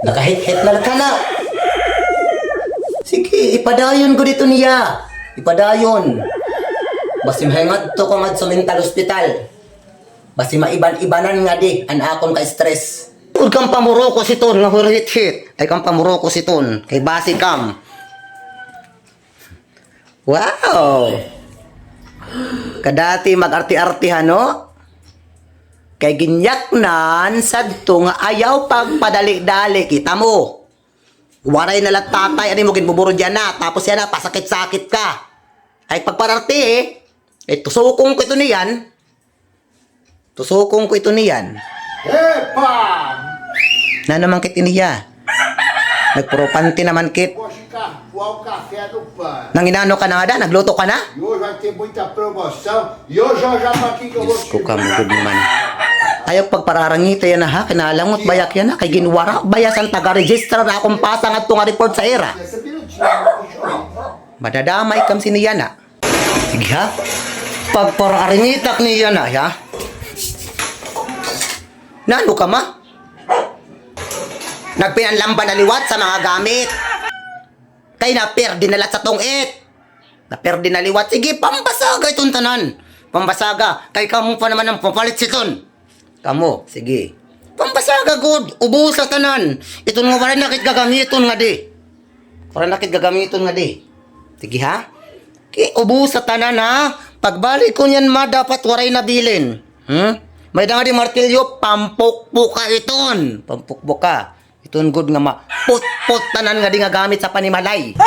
Nakahit-hit na ka na. Sige, ipadayon ko dito niya. Ipadayon. Basi mahingad to ko nga sa mental hospital. Basi maiban-ibanan nga di, an akon ka-stress. Huwag kang pamuroko si Ton, nga hit-hit. Ay kang pamuroko si Ton, kay basi kam. Wow! Kadati mag-arti-artihan, no? Kay ginyaknan sadto nga ayaw pagpadali-dali, kita mo. Waray na lang tatay, ano mo ginbuburo dyan na, tapos yan na, pasakit-sakit ka. Ay pagpararti tusukong ko ito niyan. Tusukong ko ito niyan. Epa! Na naman kit iniya. Nagpropanti naman kit. Qual café do pai? Nang inano ka na nga da, nagluto ka na? E hoje vai ter muita promoção. E hoje eu já tô aqui que eu vou Diyos ko ka, mugod naman. Ayaw pagpararangita yan na ha, kinalangot bayak yan na, kay ginwara, bayasan taga-registra na akong pasang at tunga report sa era. Essa minutinho. Madadamay kam siniya na. Sige ha, pagpararangitak niya na ha. Nano ka ma? Nagpinanlamba na liwat sa mga gamit. Kay naperdi na lahat sa tungit. Naperdi na liwat. Sige, pambasaga itong tanan. Pambasaga. Kay kamu pa naman ang papalit siton. Kamu, sige. Pambasaga, good. Ubus sa tanan. Itong nga wala nakit gagamiton nga di. Wala nakit gagamiton nga di. Sige ha? Ubus sa tanan ha. Pagbalik ko niyan ma, dapat waray na bilin. May nga di martilyo, pampukpuk ka iton. Pampukpuk ka. Iton good nga ma. Put-put tanan nga di nga gamit sa panimalay.